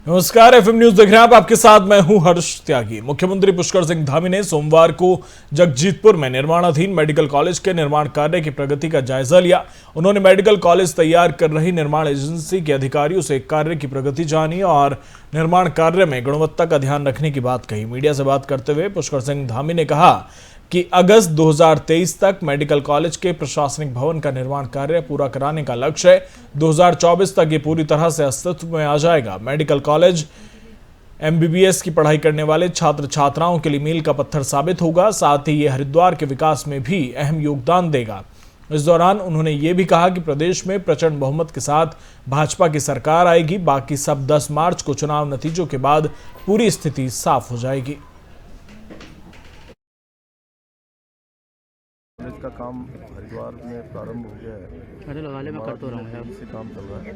नमस्कार, FM news देख रहे हैं आप। आपके साथ मैं हूं हर्ष त्यागी। मुख्यमंत्री पुष्कर सिंह धामी ने सोमवार को जगजीतपुर में निर्माणाधीन मेडिकल कॉलेज के निर्माण कार्य की प्रगति का जायजा लिया। उन्होंने मेडिकल कॉलेज तैयार कर रही निर्माण एजेंसी के अधिकारियों से कार्य की प्रगति जानी और निर्माण कार्य में गुणवत्ता का ध्यान रखने की बात कही। मीडिया से बात करते हुए पुष्कर सिंह धामी ने कहा कि अगस्त 2023 तक मेडिकल कॉलेज के प्रशासनिक भवन का निर्माण कार्य पूरा कराने का लक्ष्य है। 2024 तक ये पूरी तरह से अस्तित्व में आ जाएगा। मेडिकल कॉलेज एमबीबीएस की पढ़ाई करने वाले छात्र छात्राओं के लिए मील का पत्थर साबित होगा। साथ ही ये हरिद्वार के विकास में भी अहम योगदान देगा। इस दौरान उन्होंने ये भी कहा कि प्रदेश में प्रचंड बहुमत के साथ भाजपा की सरकार आएगी। बाकी सब 10 मार्च को चुनाव नतीजों के बाद पूरी स्थिति साफ हो जाएगी। का काम हरिद्वार में प्रारंभ हो गया है। लगाने में कर तो रहा हूं से काम चल रहा है।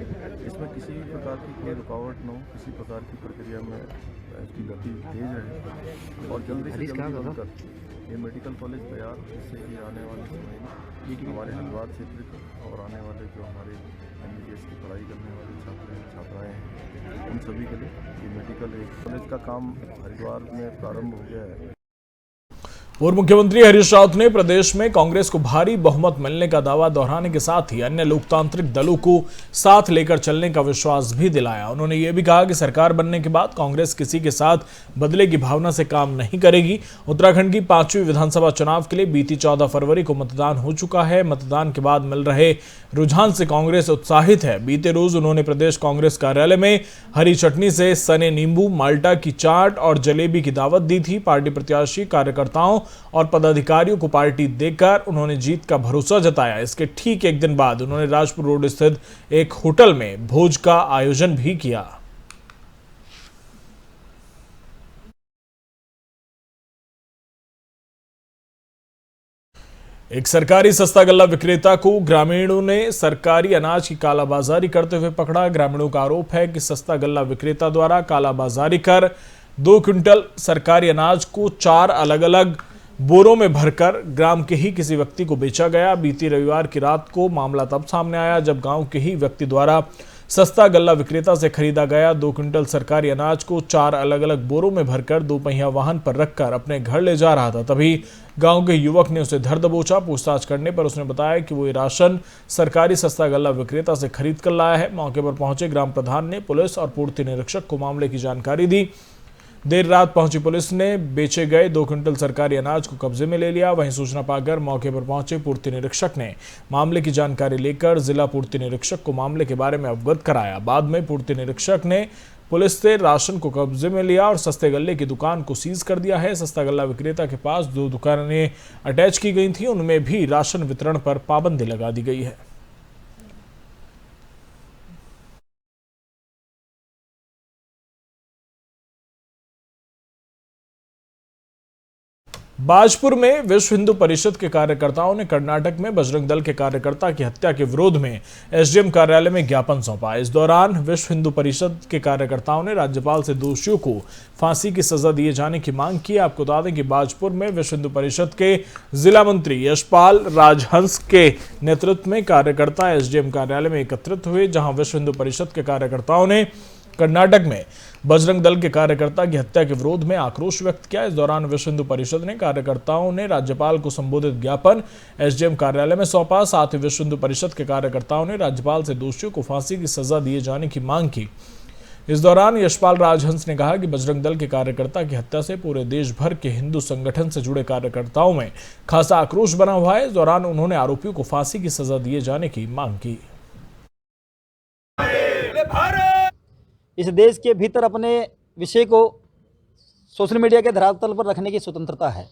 इसमें किसी प्रकार की कोई रुकावट न हो, किसी प्रकार की प्रक्रिया में इसकी गति तेज रहे और जल्दी से जल्दी बनकर ये मेडिकल कॉलेज तैयार, जिससे कि आने वाले समय में हमारे हरिद्वार क्षेत्र और आने वाले जो हमारे एमबीबीएस की पढ़ाई करने वाले छात्र छात्राएँ हैं, उन सभी के लिए ये मेडिकल कॉलेज का काम हरिद्वार में प्रारंभ हो गया है। पूर्व मुख्यमंत्री हरीश रावत ने प्रदेश में कांग्रेस को भारी बहुमत मिलने का दावा दोहराने के साथ ही अन्य लोकतांत्रिक दलों को साथ लेकर चलने का विश्वास भी दिलाया। उन्होंने ये भी कहा कि सरकार बनने के बाद कांग्रेस किसी के साथ बदले की भावना से काम नहीं करेगी। उत्तराखंड की 5वीं विधानसभा चुनाव के लिए बीती 14 फरवरी को मतदान हो चुका है। मतदान के बाद मिल रहे रुझान से कांग्रेस उत्साहित है। बीते रोज उन्होंने प्रदेश कांग्रेस कार्यालय में हरी चटनी से सने नींबू, माल्टा की चाट और जलेबी की दावत दी थी। पार्टी प्रत्याशी, कार्यकर्ताओं और पदाधिकारियों को पार्टी देकर उन्होंने जीत का भरोसा जताया। इसके ठीक एक दिन बाद उन्होंने राजपुर रोड स्थित एक होटल में भोज का आयोजन भी किया। एक सरकारी सस्ता गल्ला विक्रेता को ग्रामीणों ने सरकारी अनाज की कालाबाजारी करते हुए पकड़ा। ग्रामीणों का आरोप है कि सस्ता गल्ला विक्रेता द्वारा कालाबाजारी कर 2 क्विंटल सरकारी अनाज को 4 अलग अलग बोरों में भरकर ग्राम के ही किसी व्यक्ति को बेचा गया। बीती रविवार की रात को मामला तब सामने आया जब गांव के ही व्यक्ति द्वारा सस्ता गल्ला विक्रेता से खरीदा गया 2 क्विंटल सरकारी अनाज को 4 अलग अलग बोरों में भरकर 2 पहिया वाहन पर रखकर अपने घर ले जा रहा था। तभी गांव के युवक ने उसे धर दबोचा। पूछताछ करने पर उसने बताया कि वो ये राशन सरकारी सस्ता गल्ला विक्रेता से खरीद कर लाया है। मौके पर पहुंचे ग्राम प्रधान ने पुलिस और पूर्ति निरीक्षक को मामले की जानकारी दी। देर रात पहुंची पुलिस ने बेचे गए 2 क्विंटल सरकारी अनाज को कब्जे में ले लिया। वहीं सूचना पाकर मौके पर पहुंचे पूर्ति निरीक्षक ने मामले की जानकारी लेकर जिला पूर्ति निरीक्षक को मामले के बारे में अवगत कराया। बाद में पूर्ति निरीक्षक ने पुलिस से राशन को कब्जे में लिया और सस्ते गल्ले की दुकान को सीज कर दिया है। सस्ता गल्ला विक्रेता के पास 2 दुकानें अटैच की गई थी, उनमें भी राशन वितरण पर पाबंदी लगा दी गई है। बाजपुर में विश्व हिंदू परिषद के कार्यकर्ताओं ने कर्नाटक में बजरंग दल के कार्यकर्ता की हत्या के विरोध में एसडीएम कार्यालय में ज्ञापन सौंपा। इस दौरान विश्व हिंदू परिषद के कार्यकर्ताओं ने राज्यपाल से दोषियों को फांसी की सजा दिए जाने की मांग की। आपको बता दें कि बाजपुर में विश्व हिंदू परिषद के जिला मंत्री यशपाल राजहंस के नेतृत्व में कार्यकर्ता एसडीएम कार्यालय में एकत्रित हुए, जहां विश्व हिंदू परिषद के कार्यकर्ताओं ने कर्नाटक में बजरंग दल के कार्यकर्ता की हत्या के विरोध में आक्रोश व्यक्त किया। इस दौरान विश्व हिंदू परिषद ने कार्यकर्ताओं ने राज्यपाल को संबोधित ज्ञापन एसडीएम कार्यालय में सौंपा। साथ ही विश्व हिंदू परिषद के कार्यकर्ताओं ने राज्यपाल से दोषियों को फांसी की सजा दिए जाने की मांग की। इस दौरान यशपाल राजहंस ने कहा कि बजरंग दल के कार्यकर्ता की हत्या से पूरे देश भर के हिंदू संगठन से जुड़े कार्यकर्ताओं में खासा आक्रोश बना हुआ है। इस दौरान उन्होंने आरोपियों को फांसी की सजा दिए जाने की मांग की। इस देश के भीतर अपने विषय को सोशल मीडिया के धरातल पर रखने की स्वतंत्रता है।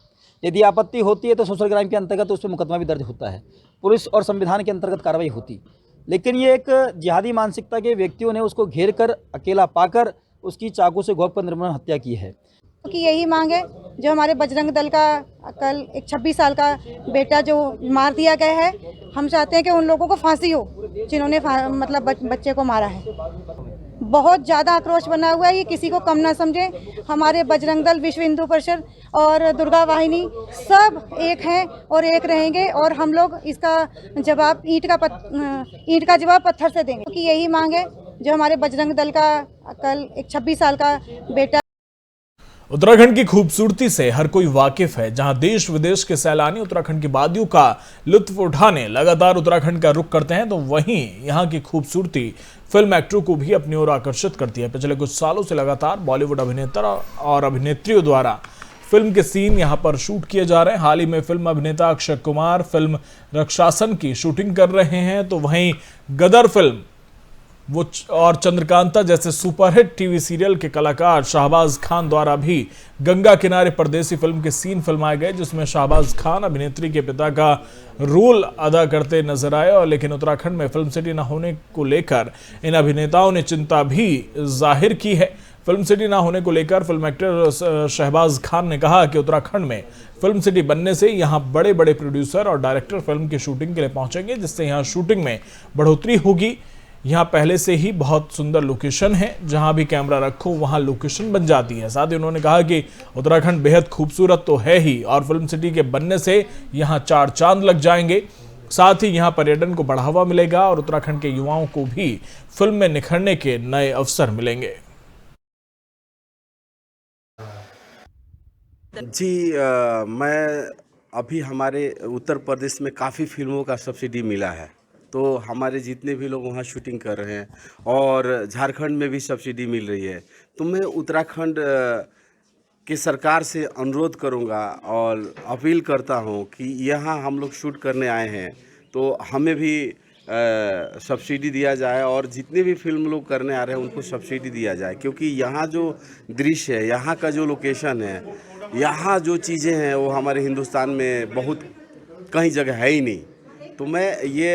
यदि आपत्ति होती है तो सोशल क्राइम के अंतर्गत उस पर मुकदमा भी दर्ज होता है, पुलिस और संविधान के अंतर्गत कार्रवाई होती। लेकिन ये एक जिहादी मानसिकता के व्यक्तियों ने उसको घेर कर अकेला पाकर उसकी चाकू से घोंप कर निर्मम हत्या की है। कि यही मांग है जो हमारे बजरंग दल का कल एक 26 साल का बेटा जो मार दिया गया है, हम चाहते हैं कि उन लोगों को फांसी हो जिन्होंने मतलब बच्चे को मारा है। बहुत ज़्यादा आक्रोश बना हुआ है, ये किसी को कम ना समझे। हमारे बजरंग दल, विश्व हिंदू परिषद और दुर्गा वाहिनी सब एक हैं और एक रहेंगे और हम लोग इसका जवाब ईंट का जवाब पत्थर से देंगे। कि यही मांग है जो हमारे बजरंग दल का कल एक 26 साल का बेटा। उत्तराखंड की खूबसूरती से हर कोई वाकिफ है। जहां देश विदेश के सैलानी उत्तराखंड की वादियों का लुत्फ उठाने लगातार उत्तराखंड का रुख करते हैं, तो वहीं यहां की खूबसूरती फिल्म एक्टरों को भी अपनी ओर आकर्षित करती है। पिछले कुछ सालों से लगातार बॉलीवुड अभिनेता और अभिनेत्रियों द्वारा फिल्म के सीन यहां पर शूट किए जा रहे हैं। हाल ही में फिल्म अभिनेता अक्षय कुमार फिल्म रक्षासन की शूटिंग कर रहे हैं, तो वहीं गदर फिल्म वो और चंद्रकांता जैसे सुपरहिट टीवी सीरियल के कलाकार शाहबाज खान द्वारा भी गंगा किनारे परदेसी फिल्म के सीन फिल्माए गए, जिसमें शाहबाज खान अभिनेत्री के पिता का रोल अदा करते नजर आए। और लेकिन उत्तराखंड में फिल्म सिटी न होने को लेकर इन अभिनेताओं ने चिंता भी जाहिर की है। फिल्म सिटी ना होने को लेकर फिल्म एक्टर शहबाज खान ने कहा कि उत्तराखंड में फिल्म सिटी बनने से यहां बड़े बड़े प्रोड्यूसर और डायरेक्टर फिल्म की शूटिंग के लिए पहुंचेंगे, जिससे यहां शूटिंग में बढ़ोतरी होगी। यहाँ पहले से ही बहुत सुंदर लोकेशन है, जहां भी कैमरा रखो वहां लोकेशन बन जाती है। साथ ही उन्होंने कहा कि उत्तराखंड बेहद खूबसूरत तो है ही, और फिल्म सिटी के बनने से यहाँ 4 चांद लग जाएंगे। साथ ही यहाँ पर्यटन को बढ़ावा मिलेगा और उत्तराखंड के युवाओं को भी फिल्म में निखरने के नए अवसर मिलेंगे। जी मैं अभी हमारे उत्तर प्रदेश में काफ़ी फिल्मों का सब्सिडी मिला है, तो हमारे जितने भी लोग वहाँ शूटिंग कर रहे हैं, और झारखंड में भी सब्सिडी मिल रही है। तो मैं उत्तराखंड की सरकार से अनुरोध करूँगा और अपील करता हूँ कि यहाँ हम लोग शूट करने आए हैं, तो हमें भी सब्सिडी दिया जाए, और जितने भी फिल्म लोग करने आ रहे हैं उनको सब्सिडी दिया जाए, क्योंकि यहाँ जो दृश्य है, यहाँ का जो लोकेशन है, यहाँ जो चीज़ें हैं वो हमारे हिंदुस्तान में बहुत कहीं जगह है ही नहीं। तो मैं ये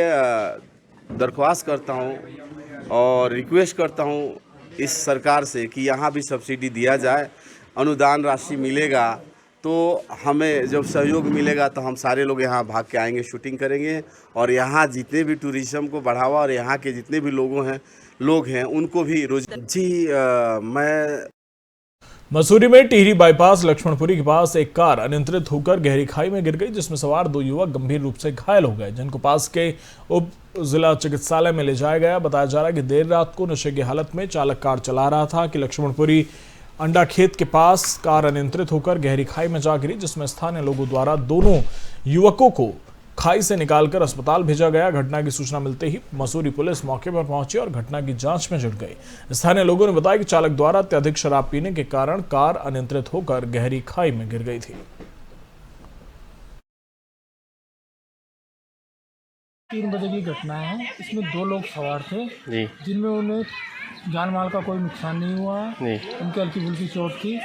दरख्वास्त करता हूँ और रिक्वेस्ट करता हूँ इस सरकार से कि यहाँ भी सब्सिडी दिया जाए। अनुदान राशि मिलेगा तो हमें जब सहयोग मिलेगा तो हम सारे लोग यहाँ भाग के आएंगे, शूटिंग करेंगे, और यहाँ जितने भी टूरिज्म को बढ़ावा और यहाँ के जितने भी लोग हैं उनको भी मैं मसूरी में टिहरी बाईपास लक्ष्मणपुरी के पास एक कार अनियंत्रित होकर गहरी खाई में गिर गई, जिसमें सवार 2 युवक गंभीर रूप से घायल हो गए, जिनको पास के उप जिला चिकित्सालय में ले जाया गया। बताया जा रहा है कि देर रात को नशे की हालत में चालक कार चला रहा था कि लक्ष्मणपुरी अंडा खेत के पास कार अनियंत्रित होकर गहरी खाई में जा गिरी, जिसमें स्थानीय लोगों द्वारा दोनों युवकों को खाई से निकालकर अस्पताल भेजा गया। घटना की सूचना मिलते ही मसूरी पुलिस मौके पर पहुंची और घटना की जांच में जुट गई। स्थानीय लोगों ने बताया कि चालक द्वारा अत्यधिक शराब पीने के कारण कार अनियंत्रित होकर गहरी खाई में गिर गई थी। 3 बजे की घटना है। इसमें 2 लोग सवार थे, जिनमें उन्हें जान माल का कोई नुकसान नहीं हुआ। उनके हल्की फुल्की चोट थी,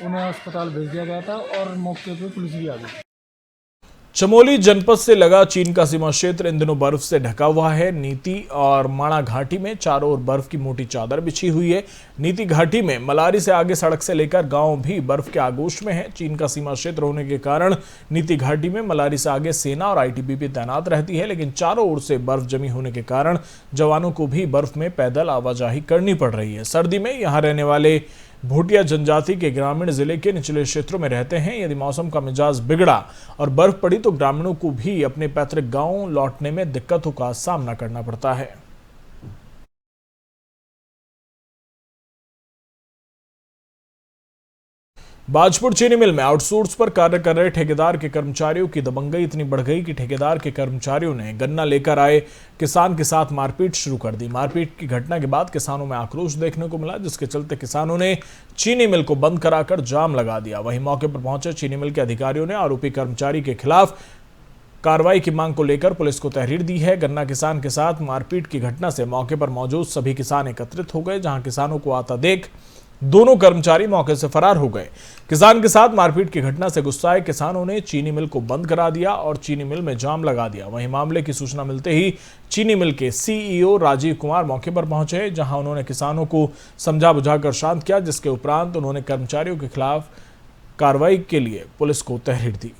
उन्हें अस्पताल भेज दिया गया था और मौके पर पुलिस भी आ गई। चमोली जनपद से लगा चीन का सीमा क्षेत्र इन दिनों बर्फ से ढका हुआ है। नीति और माणा घाटी में चारों ओर बर्फ की मोटी चादर बिछी हुई है। नीति घाटी में मलारी से आगे सड़क से लेकर गांव भी बर्फ के आगोश में है। चीन का सीमा क्षेत्र होने के कारण नीति घाटी में मलारी से आगे सेना और आईटीबीपी तैनात रहती है, लेकिन चारों ओर से बर्फ जमी होने के कारण जवानों को भी बर्फ में पैदल आवाजाही करनी पड़ रही है। सर्दी में यहाँ रहने वाले भूटिया जनजाति के ग्रामीण जिले के निचले क्षेत्रों में रहते हैं। यदि मौसम का मिजाज बिगड़ा और बर्फ पड़ी तो ग्रामीणों को भी अपने पैतृक गांव लौटने में दिक्कतों का सामना करना पड़ता है। बाजपुर चीनी मिल में आउटसोर्स पर कार्य कर रहे ठेकेदार के कर्मचारियों की दबंगई इतनी बढ़ गई कि ठेकेदार के कर्मचारियों ने गन्ना लेकर आए किसान के साथ मारपीट शुरू कर दी। मारपीट की घटना के बाद किसानों में आक्रोश देखने को मिला, जिसके चलते किसानों ने चीनी मिल को बंद कराकर जाम लगा दिया। वहीं मौके पर पहुंचे चीनी मिल के अधिकारियों ने आरोपी कर्मचारी के खिलाफ कार्रवाई की मांग को लेकर पुलिस को तहरीर दी है। गन्ना किसान के साथ मारपीट की घटना से मौके पर मौजूद सभी किसान एकत्रित हो गए, जहां किसानों को आता देख दोनों कर्मचारी मौके से फरार हो गए। किसान के साथ मारपीट की घटना से गुस्साए किसानों ने चीनी मिल को बंद करा दिया और चीनी मिल में जाम लगा दिया। वहीं मामले की सूचना मिलते ही चीनी मिल के सीईओ राजीव कुमार मौके पर पहुंचे, जहां उन्होंने किसानों को समझा बुझाकर शांत किया, जिसके उपरांत उन्होंने कर्मचारियों के खिलाफ कार्रवाई के लिए पुलिस को तहरीर दी।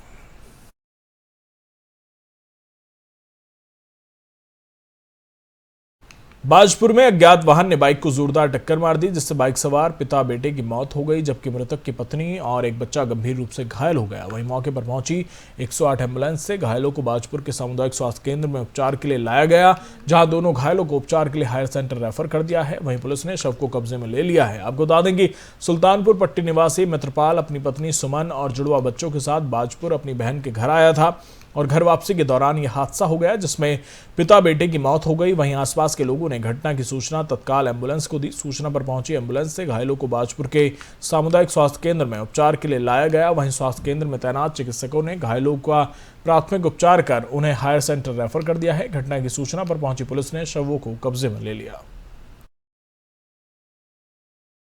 बाजपुर में अज्ञात वाहन ने बाइक को जोरदार टक्कर मार दी, जिससे बाइक सवार पिता बेटे की मौत हो गई, जबकि मृतक की पत्नी और एक बच्चा गंभीर रूप से घायल हो गया। वहीं मौके पर पहुंची 108 एम्बुलेंस से घायलों को बाजपुर के सामुदायिक स्वास्थ्य केंद्र में उपचार के लिए लाया गया, जहां दोनों घायलों को उपचार के लिए हायर सेंटर रेफर कर दिया है। वहीं पुलिस ने शव को कब्जे में ले लिया है। आपको बता दें कि सुल्तानपुर पट्टी निवासी मित्रपाल अपनी पत्नी सुमन और जुड़वा बच्चों के साथ बाजपुर अपनी बहन के घर आया था और घर वापसी के दौरान यह हादसा हो गया, जिसमें पिता बेटे की मौत हो गई। वहीं आसपास के लोगों ने घटना की सूचना तत्काल एम्बुलेंस को दी। सूचना पर पहुंची एम्बुलेंस से घायलों को बाजपुर के सामुदायिक स्वास्थ्य केंद्र में उपचार के लिए लाया गया। वहीं स्वास्थ्य केंद्र में तैनात चिकित्सकों ने घायलों का प्राथमिक उपचार कर उन्हें हायर सेंटर रेफर कर दिया है। घटना की सूचना पर पहुंची पुलिस ने शवों को कब्जे में ले लिया।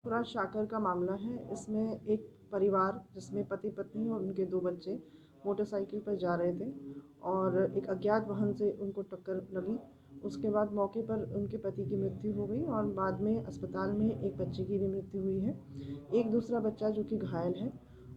पूरा शाकर का मामला है। इसमें एक परिवार जिसमें पति पत्नी और उनके 2 बच्चे मोटरसाइकिल पर जा रहे थे और एक अज्ञात वाहन से उनको टक्कर लगी। उसके बाद मौके पर उनके पति की मृत्यु हो गई और बाद में अस्पताल में एक बच्चे की भी मृत्यु हुई है। एक दूसरा बच्चा जो कि घायल है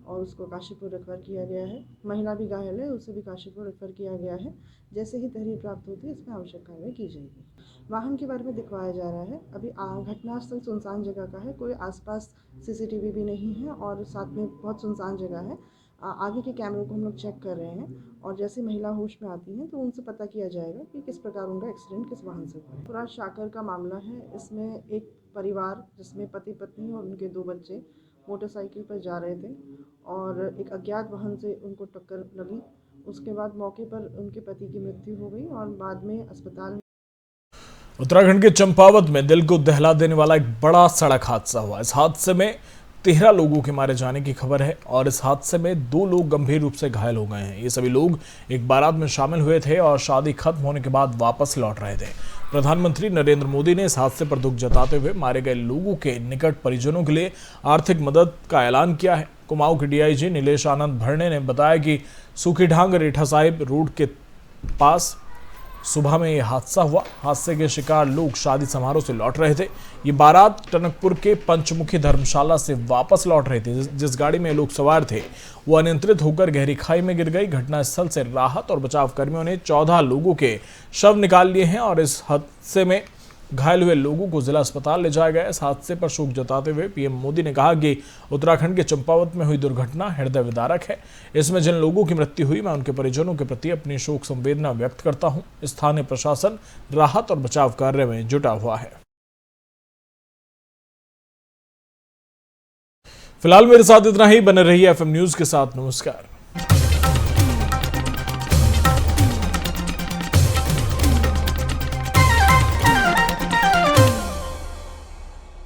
और उसको काशीपुर रेफर किया गया है। महिला भी घायल है, उसे भी काशीपुर रेफर किया गया है। जैसे ही तहरीर प्राप्त होती है इसमें आवश्यक कार्रवाई की जाएगी। वाहन के बारे में दिखवाया जा रहा है। अभी घटनास्थल सुनसान जगह का है, कोई आसपास सीसीटीवी भी नहीं है और साथ में बहुत सुनसान जगह है। आगे के कैमरे को हम लोग चेक कर रहे हैं और जैसे महिला होश में आती हैं तो उनसे पता किया जाएगा कि किस प्रकार उनका एक्सीडेंट किस वाहन से हुआ। पूरा शाकर का मामला है। इसमें एक परिवार जिसमें पति पत्नी और उनके 2 बच्चे मोटरसाइकिल पर जा रहे थे और एक अज्ञात वाहन से उनको टक्कर लगी। उसके बाद मौके पर उनके पति की मृत्यु हो गई और बाद में अस्पताल में। उत्तराखंड के चंपावत में दिल को दहला देने वाला एक बड़ा सड़क हादसा हुआ। इस हादसे में 13 लोगों के मारे जाने की खबर है और इस हादसे में 2 लोग गंभीर रूप से घायल हो गए हैं। ये सभी लोग एक बारात में शामिल हुए थे और शादी खत्म होने के बाद वापस लौट रहे थे। प्रधानमंत्री नरेंद्र मोदी ने इस हादसे पर दुख जताते हुए मारे गए लोगों के निकट परिजनों के लिए आर्थिक मदद का ऐलान किया है। कुमाऊं के डीआईजी नीलेश आनंद भरणे ने बताया कि सूखीढांग रीठा साहिब रोड के पास सुबह में यह हादसा हुआ। हादसे के शिकार लोग शादी समारोह से लौट रहे थे। ये बारात टनकपुर के पंचमुखी धर्मशाला से वापस लौट रहे थे। जिस गाड़ी में लोग सवार थे वो अनियंत्रित होकर गहरी खाई में गिर गई। घटनास्थल से राहत और बचाव कर्मियों ने 14 लोगों के शव निकाल लिए हैं और इस हादसे में घायल हुए लोगों को जिला अस्पताल ले जाया गया। इस हादसे पर शोक जताते हुए पीएम मोदी ने कहा कि उत्तराखंड के चंपावत में हुई दुर्घटना हृदय विदारक है। इसमें जिन लोगों की मृत्यु हुई, मैं उनके परिजनों के प्रति अपनी शोक संवेदना व्यक्त करता हूं। स्थानीय प्रशासन राहत और बचाव कार्य में जुटा हुआ है। फिलहाल मेरे साथ इतना ही। बने रहिए एफएम न्यूज के साथ। नमस्कार।